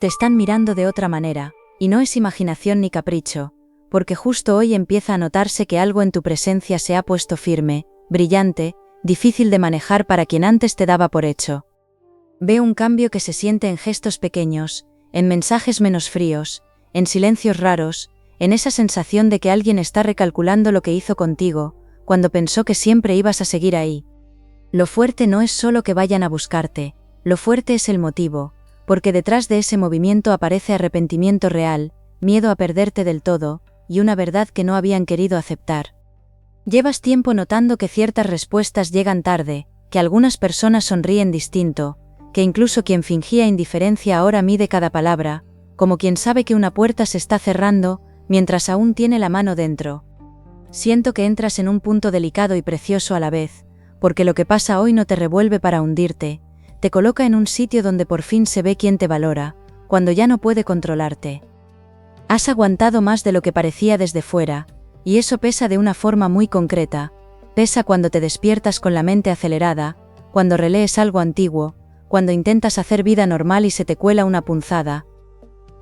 Te están mirando de otra manera, y no es imaginación ni capricho, porque justo hoy empieza a notarse que algo en tu presencia se ha puesto firme, brillante, difícil de manejar para quien antes te daba por hecho. Veo un cambio que se siente en gestos pequeños, en mensajes menos fríos, en silencios raros, en esa sensación de que alguien está recalculando lo que hizo contigo, cuando pensó que siempre ibas a seguir ahí. Lo fuerte no es solo que vayan a buscarte, lo fuerte es el motivo, porque detrás de ese movimiento aparece arrepentimiento real, miedo a perderte del todo, y una verdad que no habían querido aceptar. Llevas tiempo notando que ciertas respuestas llegan tarde, que algunas personas sonríen distinto, que incluso quien fingía indiferencia ahora mide cada palabra, como quien sabe que una puerta se está cerrando, mientras aún tiene la mano dentro. Siento que entras en un punto delicado y precioso a la vez, porque lo que pasa hoy no te revuelve para hundirte, te coloca en un sitio donde por fin se ve quién te valora, cuando ya no puede controlarte. Has aguantado más de lo que parecía desde fuera, y eso pesa de una forma muy concreta, pesa cuando te despiertas con la mente acelerada, cuando relees algo antiguo, cuando intentas hacer vida normal y se te cuela una punzada.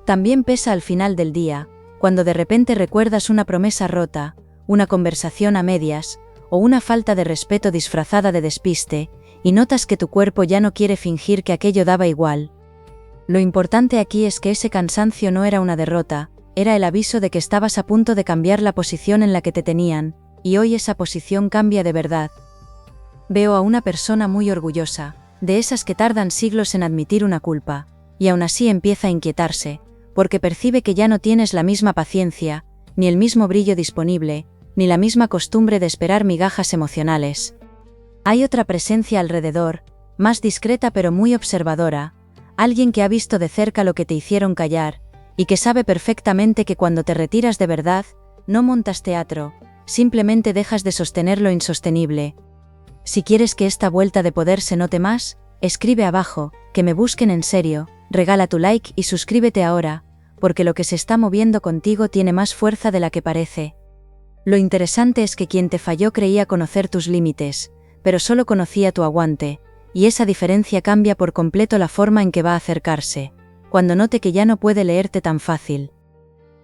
También pesa al final del día, cuando de repente recuerdas una promesa rota, una conversación a medias, o una falta de respeto disfrazada de despiste, y notas que tu cuerpo ya no quiere fingir que aquello daba igual. Lo importante aquí es que ese cansancio no era una derrota, era el aviso de que estabas a punto de cambiar la posición en la que te tenían, y hoy esa posición cambia de verdad. Veo a una persona muy orgullosa, de esas que tardan siglos en admitir una culpa, y aún así empieza a inquietarse, porque percibe que ya no tienes la misma paciencia, ni el mismo brillo disponible, ni la misma costumbre de esperar migajas emocionales. Hay otra presencia alrededor, más discreta pero muy observadora, alguien que ha visto de cerca lo que te hicieron callar, y que sabe perfectamente que cuando te retiras de verdad, no montas teatro, simplemente dejas de sostener lo insostenible. Si quieres que esta vuelta de poder se note más, escribe abajo, que me busquen en serio, regala tu like y suscríbete ahora, porque lo que se está moviendo contigo tiene más fuerza de la que parece. Lo interesante es que quien te falló creía conocer tus límites, pero solo conocía tu aguante, y esa diferencia cambia por completo la forma en que va a acercarse, cuando note que ya no puede leerte tan fácil.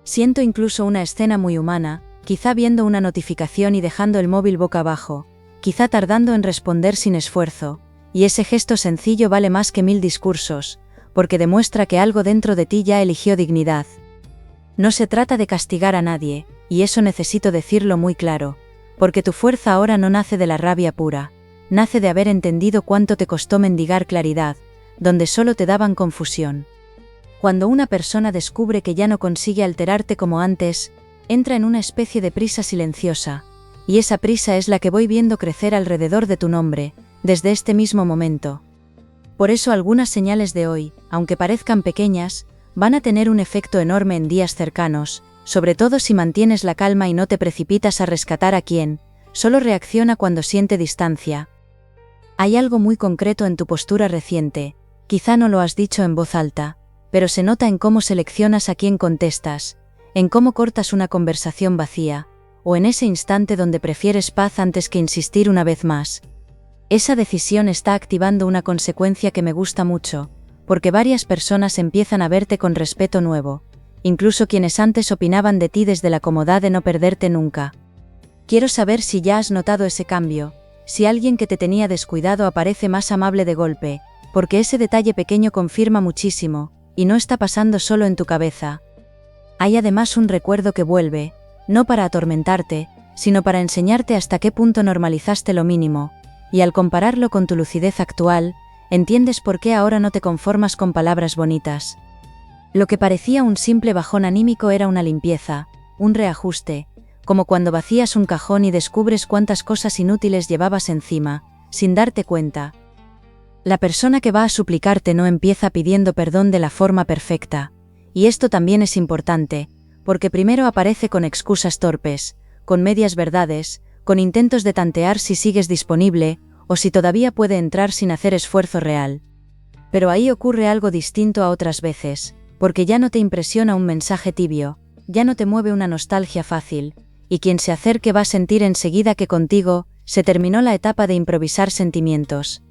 Siento incluso una escena muy humana, quizá viendo una notificación y dejando el móvil boca abajo, quizá tardando en responder sin esfuerzo, y ese gesto sencillo vale más que 1000 discursos, porque demuestra que algo dentro de ti ya eligió dignidad. No se trata de castigar a nadie, y eso necesito decirlo muy claro, porque tu fuerza ahora no nace de la rabia pura, nace de haber entendido cuánto te costó mendigar claridad, donde solo te daban confusión. Cuando una persona descubre que ya no consigue alterarte como antes, entra en una especie de prisa silenciosa, y esa prisa es la que voy viendo crecer alrededor de tu nombre, desde este mismo momento. Por eso algunas señales de hoy, aunque parezcan pequeñas, van a tener un efecto enorme en días cercanos, sobre todo si mantienes la calma y no te precipitas a rescatar a quien solo reacciona cuando siente distancia. Hay algo muy concreto en tu postura reciente, quizá no lo has dicho en voz alta, pero se nota en cómo seleccionas a quién contestas, en cómo cortas una conversación vacía, o en ese instante donde prefieres paz antes que insistir una vez más. Esa decisión está activando una consecuencia que me gusta mucho, porque varias personas empiezan a verte con respeto nuevo, incluso quienes antes opinaban de ti desde la comodidad de no perderte nunca. Quiero saber si ya has notado ese cambio, si alguien que te tenía descuidado aparece más amable de golpe, porque ese detalle pequeño confirma muchísimo, y no está pasando solo en tu cabeza. Hay además un recuerdo que vuelve, no para atormentarte, sino para enseñarte hasta qué punto normalizaste lo mínimo, y al compararlo con tu lucidez actual, entiendes por qué ahora no te conformas con palabras bonitas. Lo que parecía un simple bajón anímico era una limpieza, un reajuste, como cuando vacías un cajón y descubres cuántas cosas inútiles llevabas encima, sin darte cuenta. La persona que va a suplicarte no empieza pidiendo perdón de la forma perfecta, y esto también es importante, porque primero aparece con excusas torpes, con medias verdades, con intentos de tantear si sigues disponible, o si todavía puede entrar sin hacer esfuerzo real. Pero ahí ocurre algo distinto a otras veces, porque ya no te impresiona un mensaje tibio, ya no te mueve una nostalgia fácil, y quien se acerque va a sentir enseguida que contigo se terminó la etapa de improvisar sentimientos.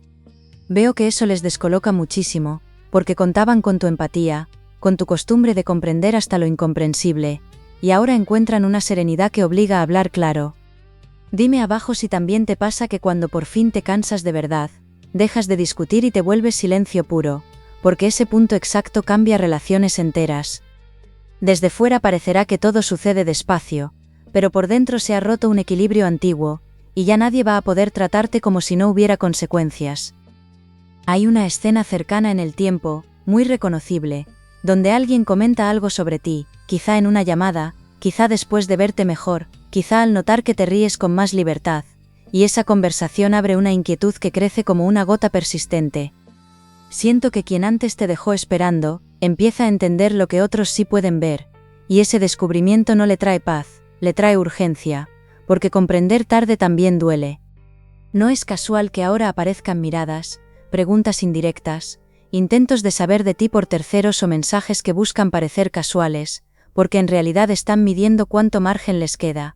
Veo que eso les descoloca muchísimo, porque contaban con tu empatía, con tu costumbre de comprender hasta lo incomprensible, y ahora encuentran una serenidad que obliga a hablar claro. Dime abajo si también te pasa que cuando por fin te cansas de verdad, dejas de discutir y te vuelves silencio puro, porque ese punto exacto cambia relaciones enteras. Desde fuera parecerá que todo sucede despacio, pero por dentro se ha roto un equilibrio antiguo, y ya nadie va a poder tratarte como si no hubiera consecuencias. Hay una escena cercana en el tiempo, muy reconocible, donde alguien comenta algo sobre ti, quizá en una llamada, quizá después de verte mejor, quizá al notar que te ríes con más libertad, y esa conversación abre una inquietud que crece como una gota persistente. Siento que quien antes te dejó esperando, empieza a entender lo que otros sí pueden ver, y ese descubrimiento no le trae paz, le trae urgencia, porque comprender tarde también duele. No es casual que ahora aparezcan miradas, preguntas indirectas, intentos de saber de ti por terceros o mensajes que buscan parecer casuales, porque en realidad están midiendo cuánto margen les queda.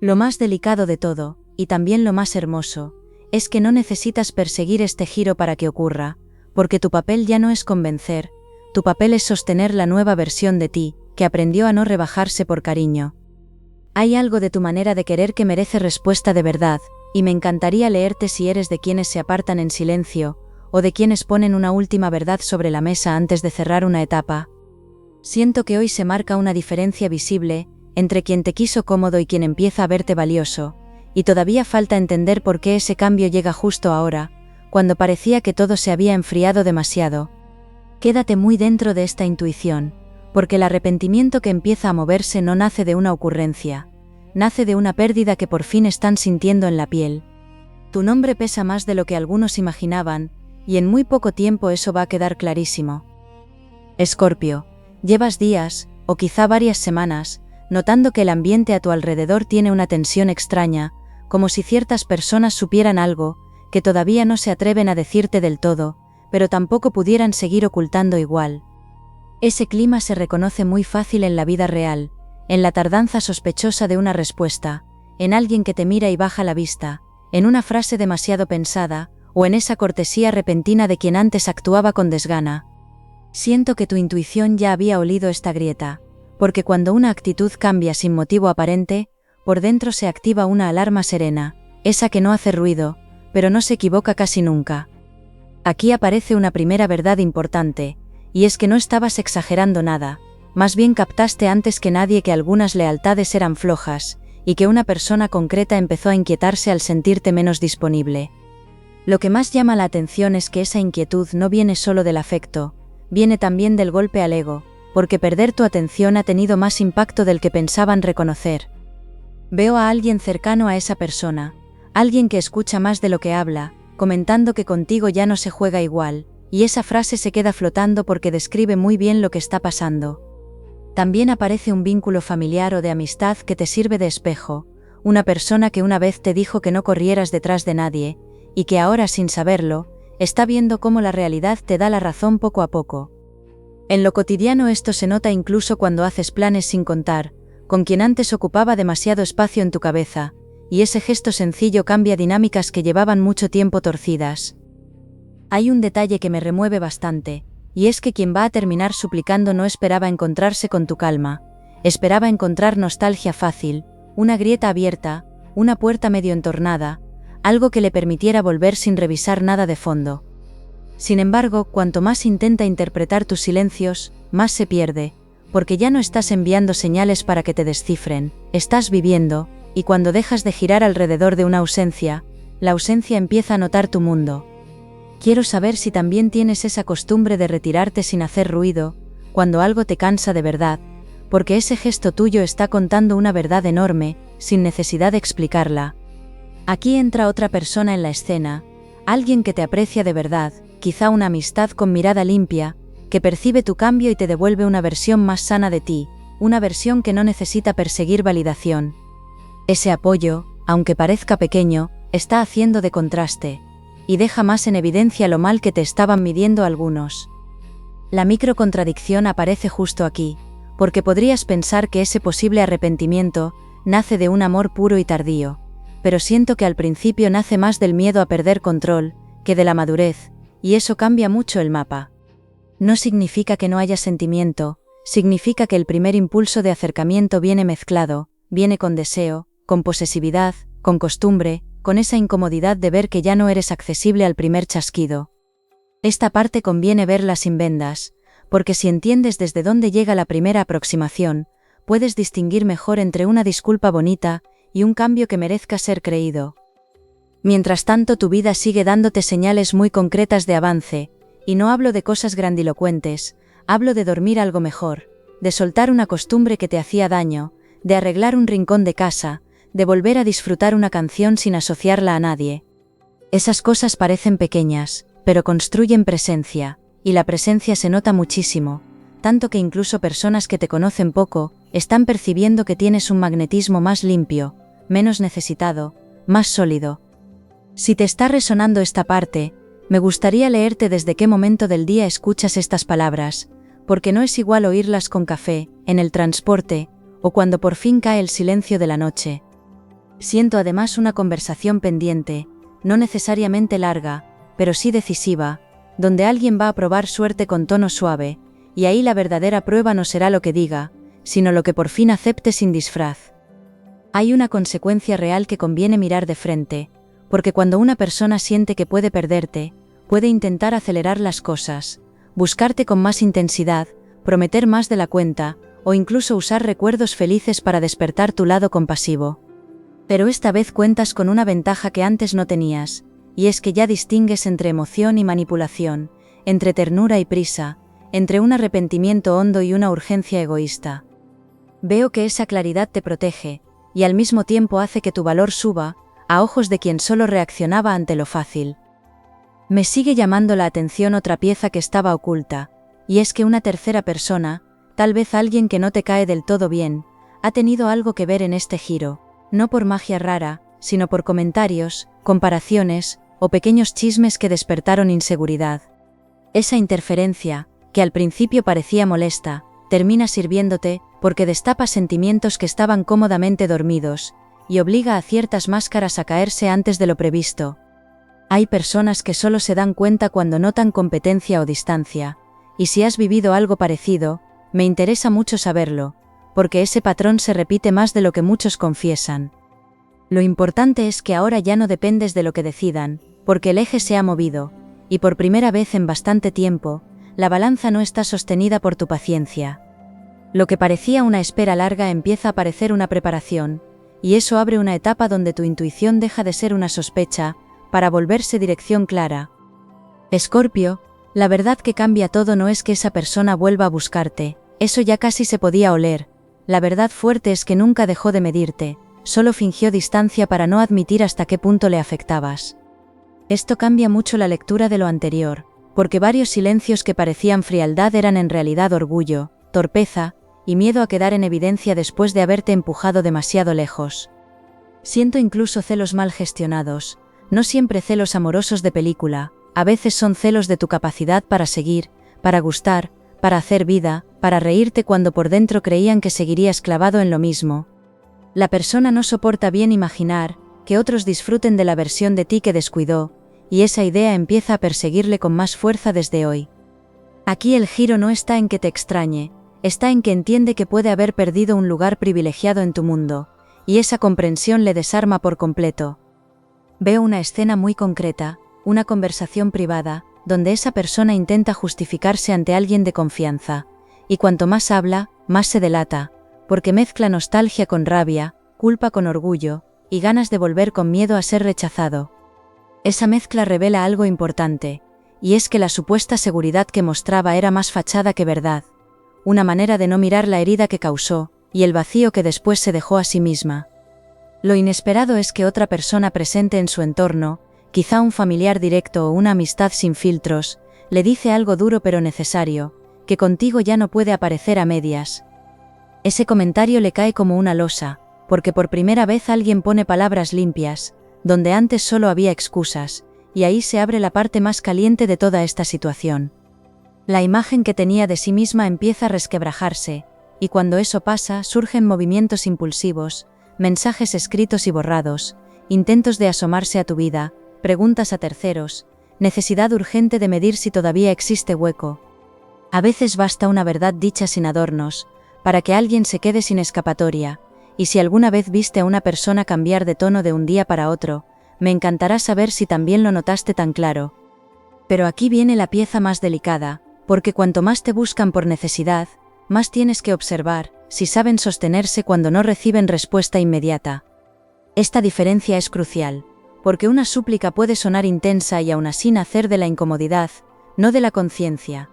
Lo más delicado de todo, y también lo más hermoso, es que no necesitas perseguir este giro para que ocurra, porque tu papel ya no es convencer, tu papel es sostener la nueva versión de ti, que aprendió a no rebajarse por cariño. Hay algo de tu manera de querer que merece respuesta de verdad, y me encantaría leerte si eres de quienes se apartan en silencio, o de quienes ponen una última verdad sobre la mesa antes de cerrar una etapa. Siento que hoy se marca una diferencia visible, entre quien te quiso cómodo y quien empieza a verte valioso, y todavía falta entender por qué ese cambio llega justo ahora, cuando parecía que todo se había enfriado demasiado. Quédate muy dentro de esta intuición, porque el arrepentimiento que empieza a moverse no nace de una ocurrencia, nace de una pérdida que por fin están sintiendo en la piel. Tu nombre pesa más de lo que algunos imaginaban, y en muy poco tiempo eso va a quedar clarísimo. Escorpio, llevas días, o quizá varias semanas, notando que el ambiente a tu alrededor tiene una tensión extraña, como si ciertas personas supieran algo, que todavía no se atreven a decirte del todo, pero tampoco pudieran seguir ocultando igual. Ese clima se reconoce muy fácil en la vida real, en la tardanza sospechosa de una respuesta, en alguien que te mira y baja la vista, en una frase demasiado pensada, o en esa cortesía repentina de quien antes actuaba con desgana. Siento que tu intuición ya había olido esta grieta, porque cuando una actitud cambia sin motivo aparente, por dentro se activa una alarma serena, esa que no hace ruido, pero no se equivoca casi nunca. Aquí aparece una primera verdad importante, y es que no estabas exagerando nada, más bien captaste antes que nadie que algunas lealtades eran flojas, y que una persona concreta empezó a inquietarse al sentirte menos disponible. Lo que más llama la atención es que esa inquietud no viene solo del afecto, viene también del golpe al ego, porque perder tu atención ha tenido más impacto del que pensaban reconocer. Veo a alguien cercano a esa persona, alguien que escucha más de lo que habla, comentando que contigo ya no se juega igual, y esa frase se queda flotando porque describe muy bien lo que está pasando. También aparece un vínculo familiar o de amistad que te sirve de espejo, una persona que una vez te dijo que no corrieras detrás de nadie, y que ahora sin saberlo, está viendo cómo la realidad te da la razón poco a poco. En lo cotidiano esto se nota incluso cuando haces planes sin contar, con quien antes ocupaba demasiado espacio en tu cabeza, y ese gesto sencillo cambia dinámicas que llevaban mucho tiempo torcidas. Hay un detalle que me remueve bastante, y es que quien va a terminar suplicando no esperaba encontrarse con tu calma, esperaba encontrar nostalgia fácil, una grieta abierta, una puerta medio entornada, algo que le permitiera volver sin revisar nada de fondo. Sin embargo, cuanto más intenta interpretar tus silencios, más se pierde, porque ya no estás enviando señales para que te descifren, estás viviendo, y cuando dejas de girar alrededor de una ausencia, la ausencia empieza a notar tu mundo. Quiero saber si también tienes esa costumbre de retirarte sin hacer ruido, cuando algo te cansa de verdad, porque ese gesto tuyo está contando una verdad enorme, sin necesidad de explicarla. Aquí entra otra persona en la escena, alguien que te aprecia de verdad, quizá una amistad con mirada limpia, que percibe tu cambio y te devuelve una versión más sana de ti, una versión que no necesita perseguir validación. Ese apoyo, aunque parezca pequeño, está haciendo de contraste, y deja más en evidencia lo mal que te estaban midiendo algunos. La microcontradicción aparece justo aquí, porque podrías pensar que ese posible arrepentimiento nace de un amor puro y tardío, pero siento que al principio nace más del miedo a perder control, que de la madurez, y eso cambia mucho el mapa. no significa que no haya sentimiento, significa que el primer impulso de acercamiento viene mezclado, viene con deseo, con posesividad, con costumbre, con esa incomodidad de ver que ya no eres accesible al primer chasquido. Esta parte conviene verla sin vendas, porque si entiendes desde dónde llega la primera aproximación, puedes distinguir mejor entre una disculpa bonita y un cambio que merezca ser creído. Mientras tanto, tu vida sigue dándote señales muy concretas de avance, y no hablo de cosas grandilocuentes, hablo de dormir algo mejor, de soltar una costumbre que te hacía daño, de arreglar un rincón de casa, de volver a disfrutar una canción sin asociarla a nadie. Esas cosas parecen pequeñas, pero construyen presencia, y la presencia se nota muchísimo, tanto que incluso personas que te conocen poco, están percibiendo que tienes un magnetismo más limpio, menos necesitado, más sólido. Si te está resonando esta parte, me gustaría leerte desde qué momento del día escuchas estas palabras, porque no es igual oírlas con café, en el transporte, o cuando por fin cae el silencio de la noche. Siento además una conversación pendiente, no necesariamente larga, pero sí decisiva, donde alguien va a probar suerte con tono suave, y ahí la verdadera prueba no será lo que diga, sino lo que por fin acepte sin disfraz. Hay una consecuencia real que conviene mirar de frente, porque cuando una persona siente que puede perderte, puede intentar acelerar las cosas, buscarte con más intensidad, prometer más de la cuenta, o incluso usar recuerdos felices para despertar tu lado compasivo. Pero esta vez cuentas con una ventaja que antes no tenías, y es que ya distingues entre emoción y manipulación, entre ternura y prisa, entre un arrepentimiento hondo y una urgencia egoísta. Veo que esa claridad te protege, y al mismo tiempo hace que tu valor suba, a ojos de quien solo reaccionaba ante lo fácil. Me sigue llamando la atención otra pieza que estaba oculta, y es que una tercera persona, tal vez alguien que no te cae del todo bien, ha tenido algo que ver en este giro, no por magia rara, sino por comentarios, comparaciones, o pequeños chismes que despertaron inseguridad. Esa interferencia, que al principio parecía molesta, termina sirviéndote, porque destapa sentimientos que estaban cómodamente dormidos, y obliga a ciertas máscaras a caerse antes de lo previsto. Hay personas que solo se dan cuenta cuando notan competencia o distancia, y si has vivido algo parecido, me interesa mucho saberlo, porque ese patrón se repite más de lo que muchos confiesan. Lo importante es que ahora ya no dependes de lo que decidan, porque el eje se ha movido, y por primera vez en bastante tiempo, la balanza no está sostenida por tu paciencia. Lo que parecía una espera larga empieza a parecer una preparación, y eso abre una etapa donde tu intuición deja de ser una sospecha, para volverse dirección clara. Escorpio, la verdad que cambia todo no es que esa persona vuelva a buscarte, eso ya casi se podía oler, la verdad fuerte es que nunca dejó de medirte, solo fingió distancia para no admitir hasta qué punto le afectabas. Esto cambia mucho la lectura de lo anterior, porque varios silencios que parecían frialdad eran en realidad orgullo, torpeza, y miedo a quedar en evidencia después de haberte empujado demasiado lejos. Siento incluso celos mal gestionados, no siempre celos amorosos de película, a veces son celos de tu capacidad para seguir, para gustar, para hacer vida, para reírte cuando por dentro creían que seguirías clavado en lo mismo. La persona no soporta bien imaginar que otros disfruten de la versión de ti que descuidó, y esa idea empieza a perseguirle con más fuerza desde hoy. Aquí el giro no está en que te extrañe, está en que entiende que puede haber perdido un lugar privilegiado en tu mundo, y esa comprensión le desarma por completo. Veo una escena muy concreta, una conversación privada, donde esa persona intenta justificarse ante alguien de confianza, y cuanto más habla, más se delata, porque mezcla nostalgia con rabia, culpa con orgullo, y ganas de volver con miedo a ser rechazado. Esa mezcla revela algo importante, y es que la supuesta seguridad que mostraba era más fachada que verdad, una manera de no mirar la herida que causó, y el vacío que después se dejó a sí misma. Lo inesperado es que otra persona presente en su entorno, quizá un familiar directo o una amistad sin filtros, le dice algo duro pero necesario, que contigo ya no puede aparecer a medias. Ese comentario le cae como una losa, porque por primera vez alguien pone palabras limpias, donde antes solo había excusas, y ahí se abre la parte más caliente de toda esta situación. La imagen que tenía de sí misma empieza a resquebrajarse, y cuando eso pasa surgen movimientos impulsivos, mensajes escritos y borrados, intentos de asomarse a tu vida, preguntas a terceros, necesidad urgente de medir si todavía existe hueco. A veces basta una verdad dicha sin adornos, para que alguien se quede sin escapatoria, y si alguna vez viste a una persona cambiar de tono de un día para otro, me encantará saber si también lo notaste tan claro. Pero aquí viene la pieza más delicada, porque cuanto más te buscan por necesidad, más tienes que observar si saben sostenerse cuando no reciben respuesta inmediata. Esta diferencia es crucial, porque una súplica puede sonar intensa y aún así nacer de la incomodidad, no de la conciencia.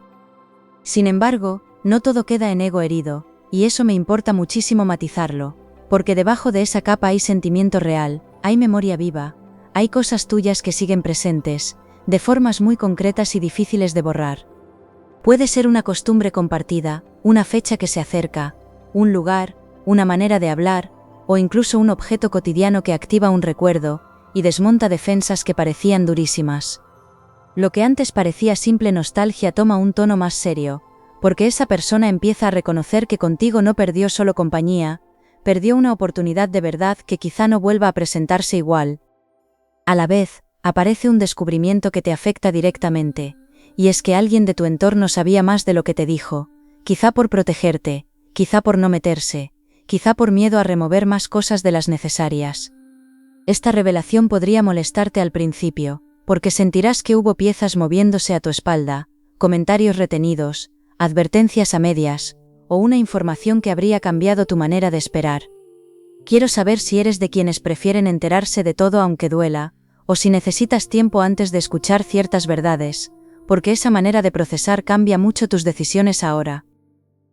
Sin embargo, no todo queda en ego herido, y eso me importa muchísimo matizarlo, porque debajo de esa capa hay sentimiento real, hay memoria viva, hay cosas tuyas que siguen presentes, de formas muy concretas y difíciles de borrar. Puede ser una costumbre compartida, una fecha que se acerca, un lugar, una manera de hablar, o incluso un objeto cotidiano que activa un recuerdo y desmonta defensas que parecían durísimas. Lo que antes parecía simple nostalgia toma un tono más serio, porque esa persona empieza a reconocer que contigo no perdió solo compañía, perdió una oportunidad de verdad que quizá no vuelva a presentarse igual. A la vez, aparece un descubrimiento que te afecta directamente, y es que alguien de tu entorno sabía más de lo que te dijo, quizá por protegerte, quizá por no meterse, quizá por miedo a remover más cosas de las necesarias. Esta revelación podría molestarte al principio, porque sentirás que hubo piezas moviéndose a tu espalda, comentarios retenidos, advertencias a medias, o una información que habría cambiado tu manera de esperar. Quiero saber si eres de quienes prefieren enterarse de todo aunque duela, o si necesitas tiempo antes de escuchar ciertas verdades, porque esa manera de procesar cambia mucho tus decisiones ahora.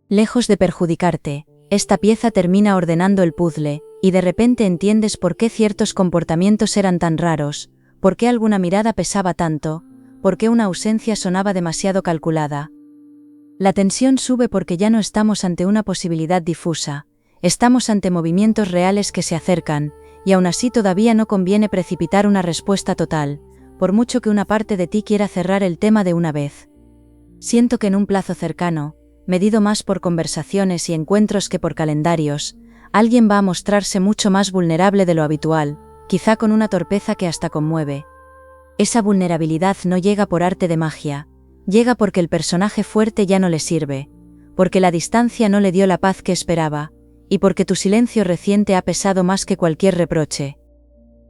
Lejos de perjudicarte, esta pieza termina ordenando el puzzle, y de repente entiendes por qué ciertos comportamientos eran tan raros, por qué alguna mirada pesaba tanto, por qué una ausencia sonaba demasiado calculada. La tensión sube porque ya no estamos ante una posibilidad difusa, estamos ante movimientos reales que se acercan, y aún así todavía no conviene precipitar una respuesta total, por mucho que una parte de ti quiera cerrar el tema de una vez. Siento que en un plazo cercano, medido más por conversaciones y encuentros que por calendarios, alguien va a mostrarse mucho más vulnerable de lo habitual, quizá con una torpeza que hasta conmueve. Esa vulnerabilidad no llega por arte de magia, llega porque el personaje fuerte ya no le sirve, porque la distancia no le dio la paz que esperaba, y porque tu silencio reciente ha pesado más que cualquier reproche.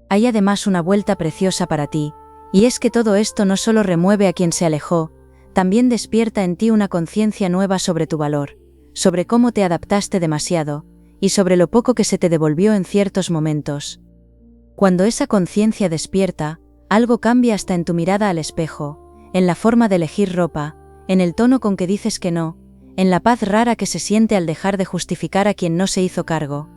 Hay además una vuelta preciosa para ti, y es que todo esto no solo remueve a quien se alejó, también despierta en ti una conciencia nueva sobre tu valor, sobre cómo te adaptaste demasiado, y sobre lo poco que se te devolvió en ciertos momentos. Cuando esa conciencia despierta, algo cambia hasta en tu mirada al espejo, en la forma de elegir ropa, en el tono con que dices que no, en la paz rara que se siente al dejar de justificar a quien no se hizo cargo.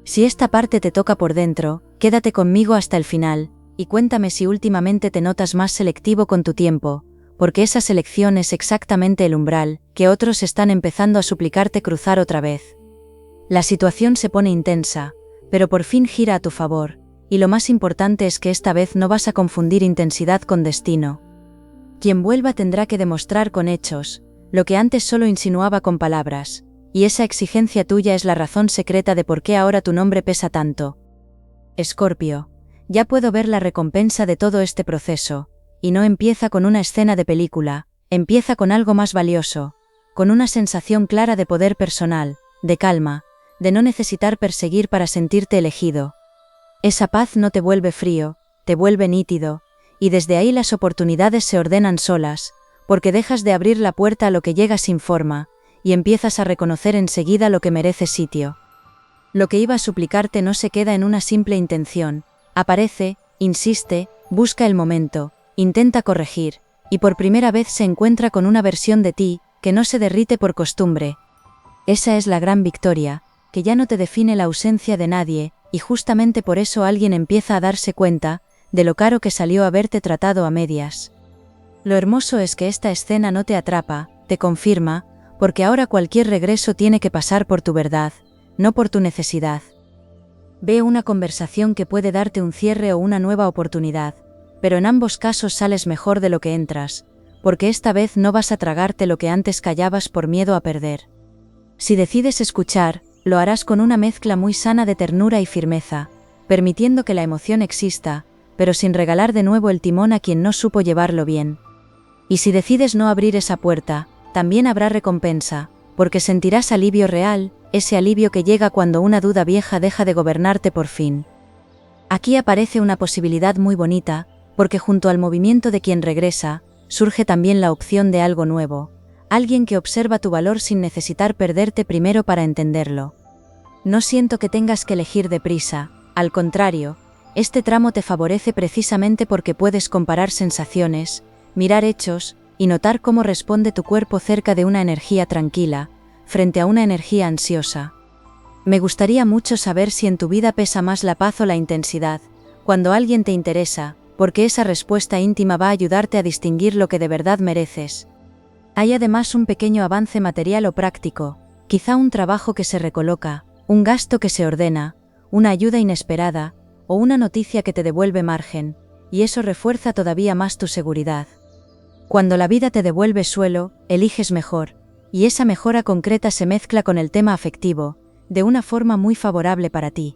Si esta parte te toca por dentro, quédate conmigo hasta el final, y cuéntame si últimamente te notas más selectivo con tu tiempo, porque esa selección es exactamente el umbral que otros están empezando a suplicarte cruzar otra vez. La situación se pone intensa, pero por fin gira a tu favor, y lo más importante es que esta vez no vas a confundir intensidad con destino. Quien vuelva tendrá que demostrar con hechos lo que antes solo insinuaba con palabras, y esa exigencia tuya es la razón secreta de por qué ahora tu nombre pesa tanto. Escorpio, ya puedo ver la recompensa de todo este proceso, y no empieza con una escena de película, empieza con algo más valioso, con una sensación clara de poder personal, de calma, de no necesitar perseguir para sentirte elegido. Esa paz no te vuelve frío, te vuelve nítido, y desde ahí las oportunidades se ordenan solas, porque dejas de abrir la puerta a lo que llega sin forma, y empiezas a reconocer enseguida lo que merece sitio. Lo que iba a suplicarte no se queda en una simple intención, aparece, insiste, busca el momento, intenta corregir, y por primera vez se encuentra con una versión de ti, que no se derrite por costumbre. Esa es la gran victoria, que ya no te define la ausencia de nadie, y justamente por eso alguien empieza a darse cuenta de lo caro que salió haberte tratado a medias. Lo hermoso es que esta escena no te atrapa, te confirma, porque ahora cualquier regreso tiene que pasar por tu verdad, no por tu necesidad. Ve una conversación que puede darte un cierre o una nueva oportunidad, pero en ambos casos sales mejor de lo que entras, porque esta vez no vas a tragarte lo que antes callabas por miedo a perder. Si decides escuchar, lo harás con una mezcla muy sana de ternura y firmeza, permitiendo que la emoción exista, pero sin regalar de nuevo el timón a quien no supo llevarlo bien. Y si decides no abrir esa puerta, también habrá recompensa, porque sentirás alivio real, ese alivio que llega cuando una duda vieja deja de gobernarte por fin. Aquí aparece una posibilidad muy bonita, porque junto al movimiento de quien regresa, surge también la opción de algo nuevo, alguien que observa tu valor sin necesitar perderte primero para entenderlo. No siento que tengas que elegir deprisa, al contrario, este tramo te favorece precisamente porque puedes comparar sensaciones, mirar hechos, y notar cómo responde tu cuerpo cerca de una energía tranquila, frente a una energía ansiosa. Me gustaría mucho saber si en tu vida pesa más la paz o la intensidad, cuando alguien te interesa, porque esa respuesta íntima va a ayudarte a distinguir lo que de verdad mereces. Hay además un pequeño avance material o práctico, quizá un trabajo que se recoloca, un gasto que se ordena, una ayuda inesperada, o una noticia que te devuelve margen, y eso refuerza todavía más tu seguridad. Cuando la vida te devuelve suelo, eliges mejor, y esa mejora concreta se mezcla con el tema afectivo, de una forma muy favorable para ti.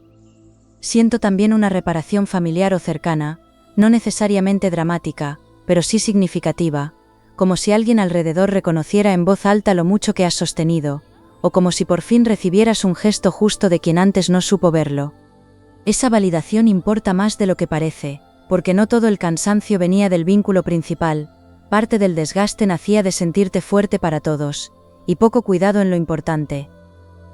Siento también una reparación familiar o cercana, no necesariamente dramática, pero sí significativa, como si alguien alrededor reconociera en voz alta lo mucho que has sostenido, o como si por fin recibieras un gesto justo de quien antes no supo verlo. Esa validación importa más de lo que parece, porque no todo el cansancio venía del vínculo principal, parte del desgaste nacía de sentirte fuerte para todos, y poco cuidado en lo importante.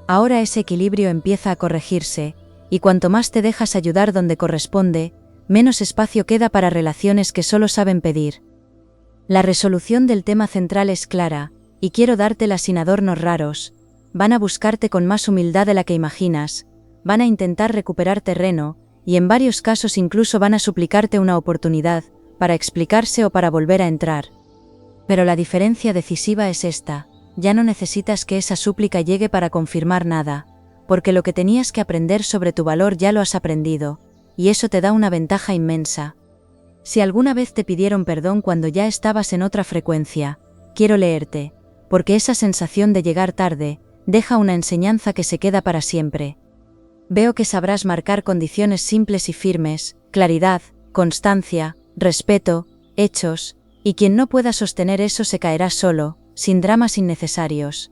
Ahora ese equilibrio empieza a corregirse, y cuanto más te dejas ayudar donde corresponde, menos espacio queda para relaciones que solo saben pedir. La resolución del tema central es clara, y quiero dártela sin adornos raros. Van a buscarte con más humildad de la que imaginas, van a intentar recuperar terreno, y en varios casos incluso van a suplicarte una oportunidad, para explicarse o para volver a entrar. Pero la diferencia decisiva es esta, ya no necesitas que esa súplica llegue para confirmar nada, porque lo que tenías que aprender sobre tu valor ya lo has aprendido, y eso te da una ventaja inmensa. Si alguna vez te pidieron perdón cuando ya estabas en otra frecuencia, quiero leerte, porque esa sensación de llegar tarde, deja una enseñanza que se queda para siempre. Veo que sabrás marcar condiciones simples y firmes, claridad, constancia, respeto, hechos, y quien no pueda sostener eso se caerá solo, sin dramas innecesarios.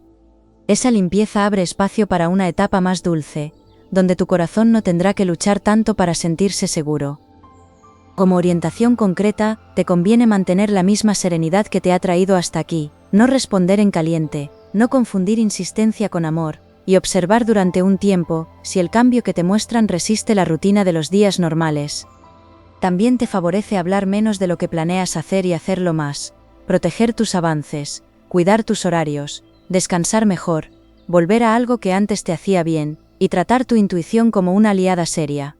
Esa limpieza abre espacio para una etapa más dulce, donde tu corazón no tendrá que luchar tanto para sentirse seguro. Como orientación concreta, te conviene mantener la misma serenidad que te ha traído hasta aquí, no responder en caliente, no confundir insistencia con amor, y observar durante un tiempo si el cambio que te muestran resiste la rutina de los días normales. También te favorece hablar menos de lo que planeas hacer y hacerlo más, proteger tus avances, cuidar tus horarios, descansar mejor, volver a algo que antes te hacía bien, y tratar tu intuición como una aliada seria.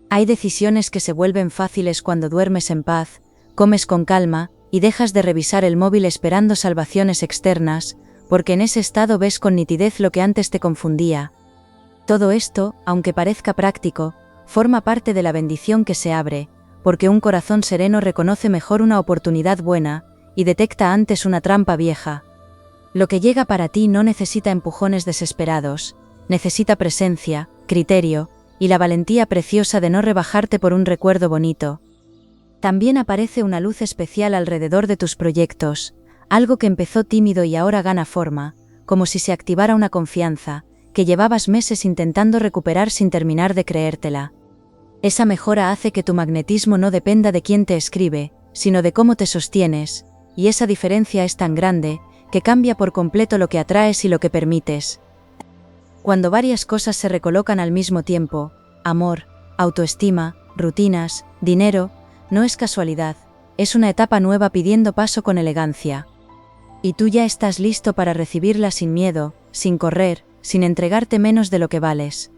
Hay decisiones que se vuelven fáciles cuando duermes en paz, comes con calma, y dejas de revisar el móvil esperando salvaciones externas, porque en ese estado ves con nitidez lo que antes te confundía. Todo esto, aunque parezca práctico, forma parte de la bendición que se abre, porque un corazón sereno reconoce mejor una oportunidad buena, y detecta antes una trampa vieja. Lo que llega para ti no necesita empujones desesperados, necesita presencia, criterio, y la valentía preciosa de no rebajarte por un recuerdo bonito. También aparece una luz especial alrededor de tus proyectos, algo que empezó tímido y ahora gana forma, como si se activara una confianza, que llevabas meses intentando recuperar sin terminar de creértela. Esa mejora hace que tu magnetismo no dependa de quién te escribe, sino de cómo te sostienes, y esa diferencia es tan grande, que cambia por completo lo que atraes y lo que permites. Cuando varias cosas se recolocan al mismo tiempo, amor, autoestima, rutinas, dinero, no es casualidad, es una etapa nueva pidiendo paso con elegancia. Y tú ya estás listo para recibirla sin miedo, sin correr, sin entregarte menos de lo que vales.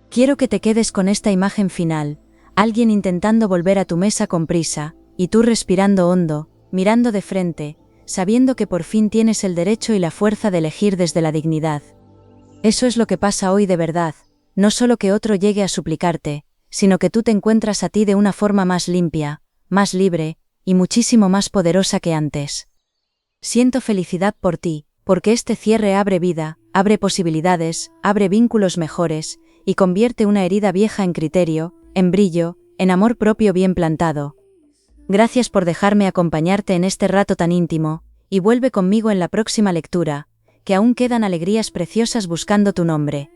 Quiero que te quedes con esta imagen final, alguien intentando volver a tu mesa con prisa, y tú respirando hondo, mirando de frente, sabiendo que por fin tienes el derecho y la fuerza de elegir desde la dignidad. Eso es lo que pasa hoy de verdad, no solo que otro llegue a suplicarte, sino que tú te encuentras a ti de una forma más limpia, más libre, y muchísimo más poderosa que antes. Siento felicidad por ti, porque este cierre abre vida, abre posibilidades, abre vínculos mejores, y convierte una herida vieja en criterio, en brillo, en amor propio bien plantado. Gracias por dejarme acompañarte en este rato tan íntimo, y vuelve conmigo en la próxima lectura, que aún quedan alegrías preciosas buscando tu nombre.